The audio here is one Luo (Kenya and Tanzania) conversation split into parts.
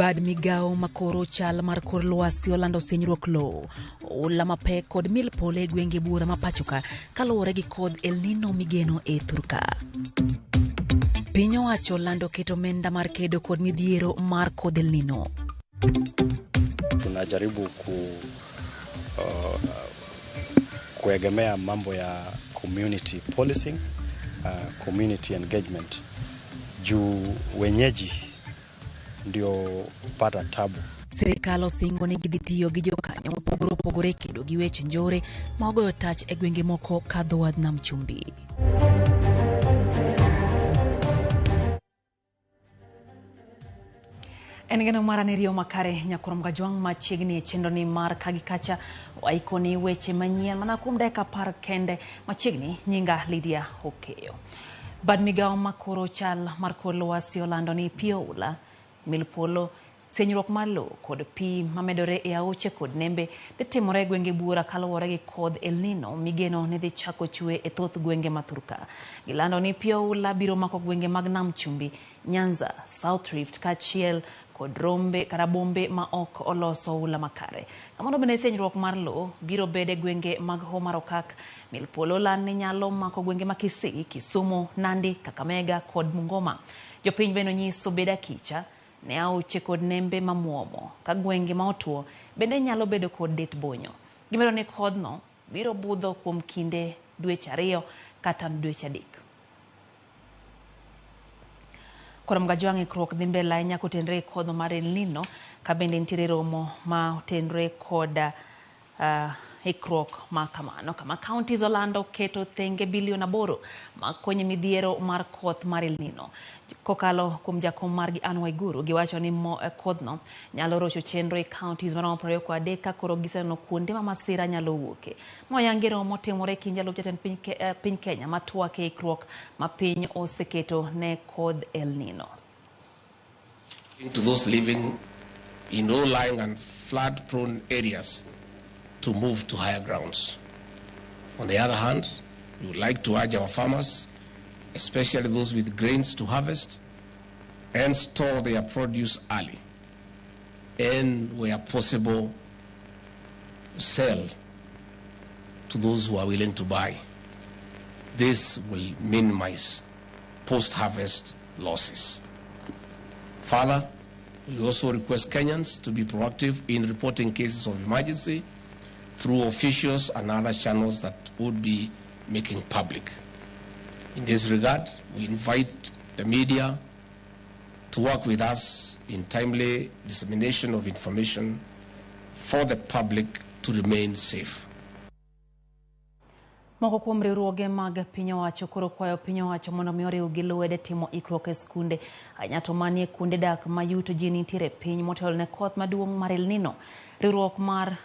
Bad migao makoro chal mar kor lwasi olando senyruok lowo, oula mapek kod mil pole e gwenge bura mapachoka kaluwore gi kodh El Nino migeno e thurka. Piny owacho lando keto omenda mar kedo kod midhiero mar kodh El Nino. Tunajaribu kuegemea mambo ya community policing, community engagement. Juu wenyeji ndio pata tabu. Sirikal osingo ni gidhitiyo gi jokanyo mopogore kedo gi weche njore ma ogoyo tach e gwenge moko kadho wadh nam chumbi. En geno mara ni riyo makare nyakurom gajwang' machiegni e chenro ni mar kagikacha waikoni weche manyien mana kuom dakika 10 kende machiegni. Nyinga Lydia Okeyo. Bad migao makoro chal mar kor lwasi olando ni pio ula, mil polo, senyruok mar lowo kod pi mamedore e aoche kod nembe dhi timore e gwenge bura kaluwore gi kodh El Nino migeno ni dhi chako chwe e thoth gwenge ma thurka. Gilando ni pio ula biro mako gwenge mag nam chumbi, Nyanza, South Rift kachiel kod rombe karabombe ma ok oloso ula makare. Kamano bende senyruok mar lowo biro bede gwenge mag Homar Okak, mil polo lan ni nyalo mako gwenge ma Kisii, Kisumu, Nandi, Kakamega kod Bungoma. Jopiny bende onyiso beda kicha ne aoche kod nembe mamuomo ka gwenge ma otuo bende nyalo bedo kod det bonyo. Gimedo ni kodhno biro budho kuom kinde dweche 2 kata dweche 3. Korom gajwang' ikruok dhi mbele ahinya kotenre kodho mar El Nino ka bende nitiere romo ma otenre kod ikruok ma kamano kama counties olando keto thenge bilion 8 ma konyo midhiero mar koth mar El Nino. Kokalo kuom jakom margi Anne Waiguru giwacho ni kodhno nyalo rocho chenro e counties maromo 23 ka koro giseno kuonde ma masira nyalo wuoke. Moyangi romo timore kinja lup jatend piny Kenya matwake ikruok ma piny oseketo ne kodh El Nino. To those living in low-lying and flood-prone areas to move to higher grounds. On the other hand, we would like to urge our farmers, especially those with grains to harvest, and store their produce early, and where possible, sell to those who are willing to buy. This will minimize post-harvest losses. Further, we also request Kenyans to be proactive in reporting cases of emergency through officials and other channels that would be making public. In this regard, we invite the media to work with us in timely dissemination of information for the public to remain safe. Moko kuom riwruoge mag piny owacho koro kwayo piny owacho mondo mi oriw gi lwede timo ikruok e skunde ahinya to manie kuonde dak ma yuto ji nitiere piny motelo ne koth maduong' mar El Nino. Riwruok mar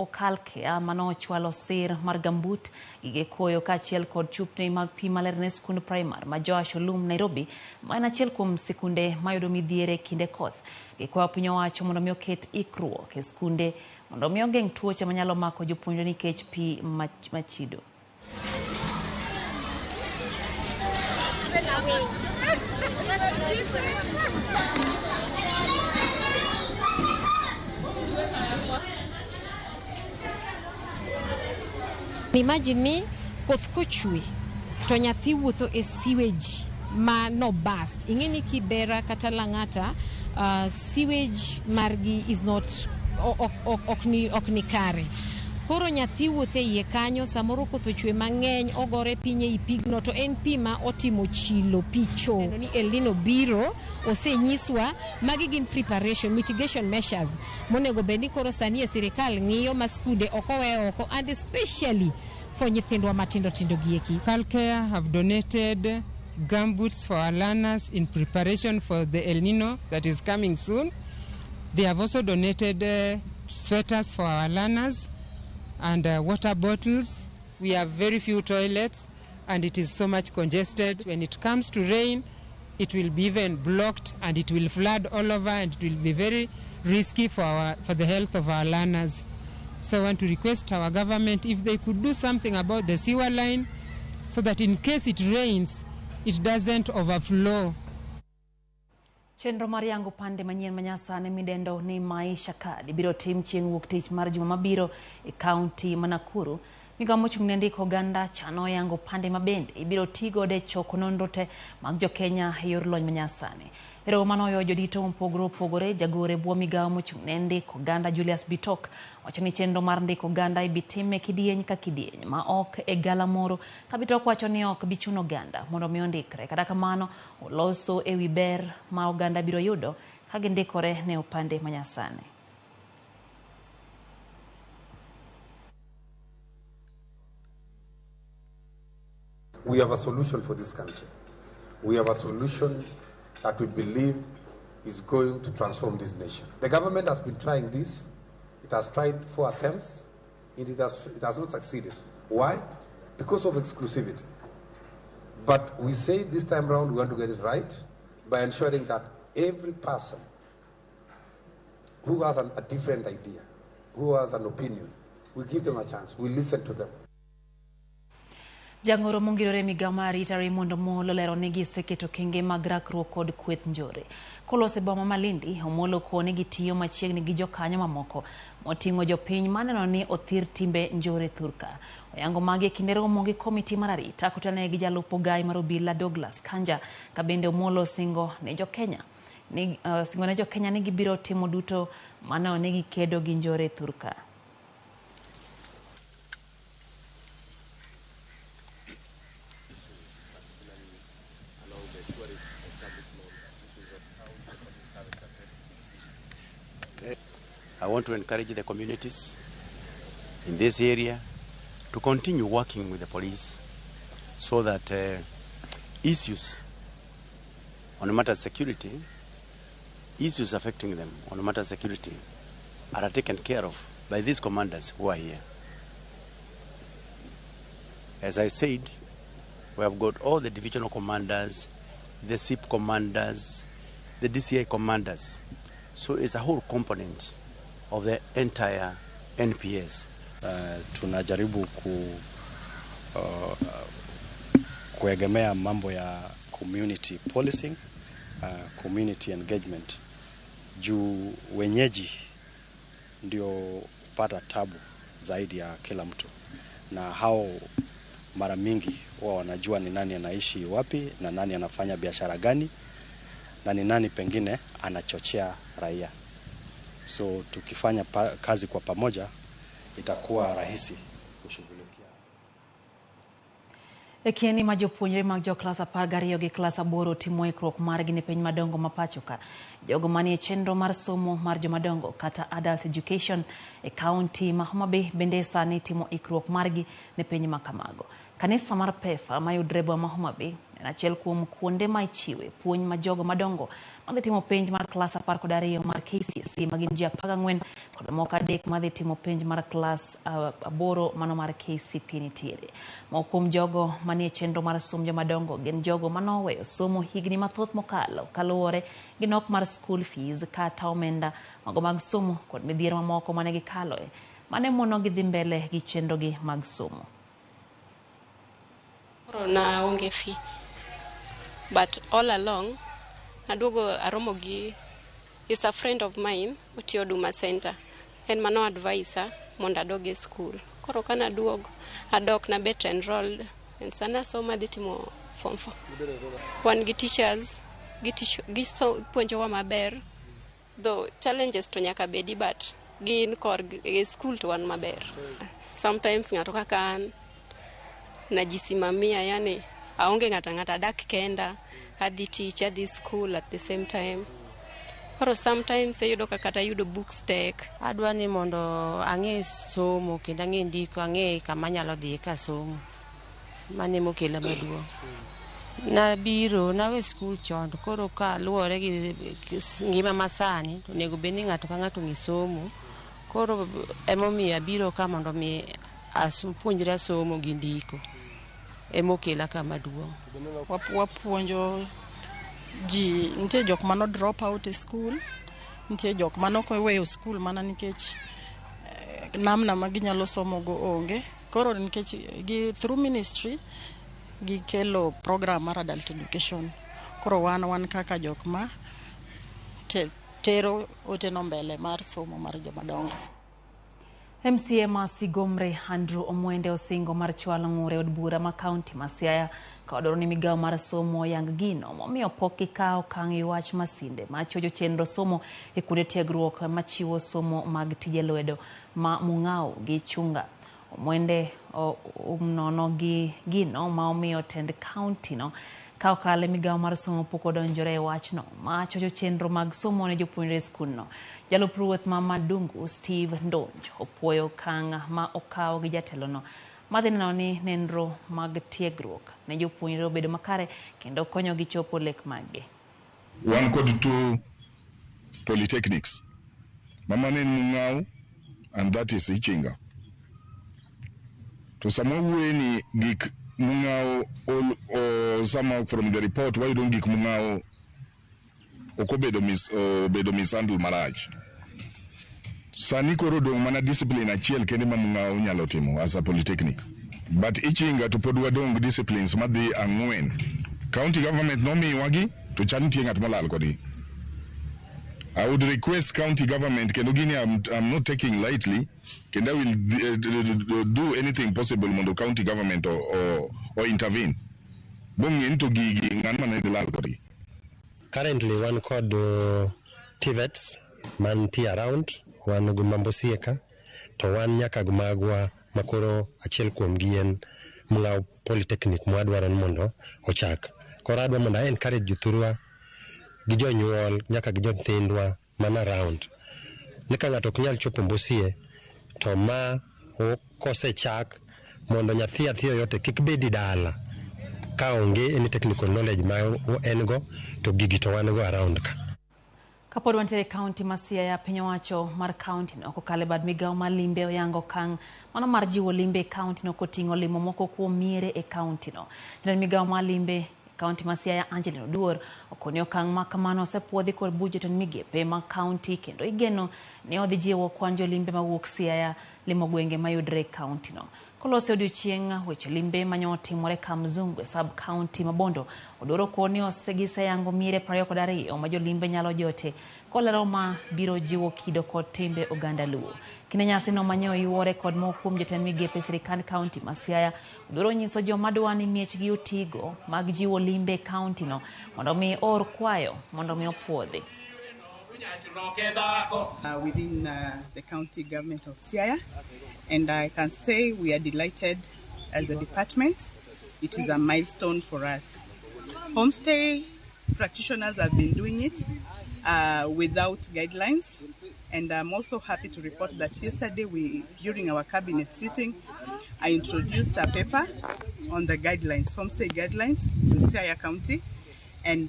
Okalke mano chwalo sir mar gambut gige koyo kachiel kod chupni mag pi maler ne skund primar ma Joash Olum Nairobi ma en achiel kuom sikunde mayudo midhiere kinde koth. Gikwayo piny owacho mondo mi oket ikruok e skunde mondo mi ogeng' tuoche manyalo mako jopuonjre nikech pi machido. Imagine ni koth kochwe to nyathi wuotho e sewage ma no burst. Ingeni Kibera kata Lang'ata sewage margi is not okni kare. Koro nyathi wuothe iye kanyo samoro koth ochwe mang'eny ogore pinye i pigno to en pi ma otimo chilo picho. Ni El Nino biro osenyiswa magi gin preparation mitigation measures monego beni koro sani e sirikal ng'iyo maskude okowe oko and especially for nyithindwa matindo gieki. Calcare have donated gumboots for our learners in preparation for the El Nino that is coming soon. They have also donated sweaters for our learners and water bottles. We have very few toilets and it is so much congested. When it comes to rain, it will be even blocked and it will flood all over and it will be very risky for the health of our learners. So I want to request our government if they could do something about the sewer line so that in case it rains, it doesn't overflow. Chenro mar yango pande manyien manyasani midendo ni Maisha Card ibiro tim chieng' wuok tich mar juma mabiro e kaunti ma Nakuru. Migao mochung' ne ndiko oganda chano yango pande mabende ibiro tigo de choko nonro te mag Jo-Kenya e yor lony manyasani. Ero manoyo jodito opogore jagore bwo migao mochung' ne ndiko oganda Julius Bitok wacho ni chenro mar ndiko oganda ibitime kidieny ka kidieny ma ok e galamoro. Ka Bitok wacho ni ok bichuno oganda mondo mi ondikre, kata kamano oloso ewi ber ma oganda biro yudo ka gindikore ne opande manyasani. We have a solution for this country. We have a solution that we believe is going to transform this nation. The government has been trying this. It has tried 4 attempts. It has not succeeded. Why? Because of exclusivity. But we say this time around we want to get it right by ensuring that every person who has a different idea, who has an opinion, we give them a chance. We listen to them. Jangoro mongirore migao mar arita Ramogi Omolo lero ni giseketo kenge mag rakruok kod kweth njore. Kolose boma Malindi, Omolo kone gitiyo machiegni gi jokanyo mamoko moting'o jopiny maneno ni othir timbe njore thurka. Oyango magi kinde romo gi komiti mar arita kotane gi jalup ogai mar obila Douglas Kanja. Kabende Omolo singo ne Jo-Kenya ni gibiro timo duto maneno ni gikedo gi njore thurka. I want to encourage the communities in this area to continue working with the police so that issues on matter of security, issues affecting them on matter of security are taken care of by these commanders who are here. As I said, we have got all the divisional commanders, the SIP commanders, the DCI commanders. So it's a whole component of the entire NPS. Tunajaribu kuegemea mambo ya community policing, community engagement. Juu wenyeji ndio pata tabu zaidi ya kila mtu. Na hao mara mingi huwa wanajua ni nani anaishi wapi na nani anafanya biashara gani na ni nani pengine anachochea raia. So tukifanya kazi kwa pamoja itakuwa rahisi kushughulikia. Ekieni ma jopuonjre mag jo-klas 12 gi klas 8 timo ikruok margi ne piny madongo ma pachoka. Jogo manie chenro mar somo mar jomadongo kata adult education e kaunti ma Homabay bende sani timo ikruok margi ne piny ma kamago. Kanisa mar Pefa mayudre boma ma Homabay en achiel kuom kuonde ma ichiwe puonj ma jogo madongo madhi timo penj mar klas 12 mar KCSE magin ji 14 kod moko 3 madhi timo penj mar klas 8 mano mar KCPE nitiere. Moko kuom jogo manie chenro mar somo jomadongo gin jogo manoweyo somo higni mathoth mokalo kaluwore gi nok mar school fees kata omenda mago mag somo kod midhiero mamoko mane gikaloe mane mono gidhi mbele gi chenro gi mag somo. Na onge fee, but all along aduogo Ramogi is a friend of mine utiyo Huduma Center en mano advisor mondo adoge school. Koro kana adok na bet enrolled en sana soma ditimo form 4. Wan gi teachers giso puonjowa maber, though challenges to nyaka bedi, but gin kor school to wan maber. Sometimes ngato kaka an najisimamia, yani aonge ngata dak kenda, adhi teach, adhi school at the same time. Or sometimes ayudo kata yudo books tek. Adwa ni mondo ang'e somo kendo ang'e ndiko, ang'e kama nyalo dhi ka somo. Mane mokela maduong'. Nabiro nawe school chon, koro ka luwore gi ngima masani to nego beni ng'ato ka ng'ato ng'i somo. Koro emomiyo abiro ka mondo mi puonjra somo gi ndiko. Emokela kama duong'. Wapuonjo ji, nitie jok mano drop out e school, nitie jok mano koweyo school mana nikech namna ma ginyalo somo go onge. Koro nikech gi through ministry gikelo program mar adult education. Koro wan kaka jok ma tero oteno mbele mar somo mar jomadongo. MCA ma Sigomre Andrew Omwende osingo mar chwalo ng'ure od bura ma kaunti ma Siaya kodoro ni migawo mar somo yang gino momiyo pok ikawo okang' e wach masinde ma chojo chenro somo e kuonde tiegruok machiwo somo mag tije lwedo ma Mung'aw gi Chunga. Omwende nono gi gino ma omiyo tend kaunti no ka okale migawo mar somo pok odonjore e wachno ma chojo chenro mag somo ne jopuonjre skul no. Jalup ruoth ma Madungu Steve Ndonj opuoyo okang' ma okawo gi jatelo no madhi neno ni nenro mag tiegruok ne jopuonjre obedo makare kendo konyo gi chopo lek maggi. Wan kod 2 polytechnics. Mama nen Mung'aw and that is Ichinga. To some way ni gik Mung'aw or somehow from the report why don't gik Mung'aw okobedo mishandle marach. Sani koro dong mana discipline achiel kende ma Mung'aw nyalo timo as a polytechnic. But Ichinga to pod wadong disciplines madhi ang'wen. County government nomiwagi to chan tie ng'at molal kodgi. I would request county government, kendo gini I'm not taking lightly, kendo I will do anything possible mondo county government or intervene. Bongi into gigi ng'an manedilal kodgi. Currently one called TVETs man tea around one gumambo sieka to one nyaka gumagwa makoro achiel kuom gien Mung'aw Polytechnic mwadwaro mondo ochak. Koro adwa mondo encourage jothurwa gi jonyuol nyaka gi jothindwa man around. Nika ng'ato ok nyal chopo Mbusie to ma kosechak mondo nyathi yote kik bedi dala ka onge any technical knowledge ma en go to gigi to wan go around ka. Kapod wantere kaunti ma Siaya, piny owacho mar kaunti no kokale bad migawo mar limbe oyango okang' mano mar jiwo limbe kaunti no koting'o limo moko kuom miere e kaunti no. Jatend migawo mar limbe kaunti ma Siaya Angelina Oduor okoni okang' ma kamano osepuodhi kod buch jotend migepe ma kaunti kendo igeno ne odhi jiwo kwan jolimbe mawuok Siaya limo gwenge mayudre e kaunti no. Kolose odiochieng' weche limbe manyo timore Kamzungu e sub county ma Bondo, Oduor okoni osegiseyango miere 22 ma jolimbe nyalo jote kolero ma biro jiwo kido kod timbe oganda Luo. Kine nyasi no manyo yuore kod moko kuom jotend migepe sirikand kaunti ma Siaya, Oduor onyiso joma dwani miechgi otigo mag jiwo limbe kaunti no mondo mi or kwayo mondo mi opuodhi. Within the county government of Siaya, and I can say we are delighted as a department. It is a milestone for us. Homestay practitioners have been doing it without guidelines, and I'm also happy to report that yesterday during our cabinet sitting, I introduced a paper on the guidelines, homestay guidelines in Siaya County, and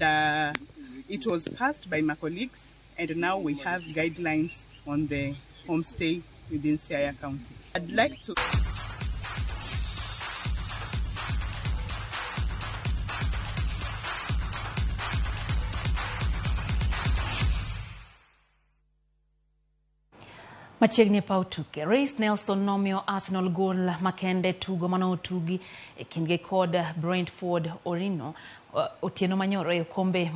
it was passed by my colleagues. And now we have guidelines on the homestay within Siaya County. I'd like to... Machiegni paw tuke, Reis Nelson nomiyo Arsenal gol makende tugo mano otugi e kindgi kod Brentford Orino otieno manyoro e okombe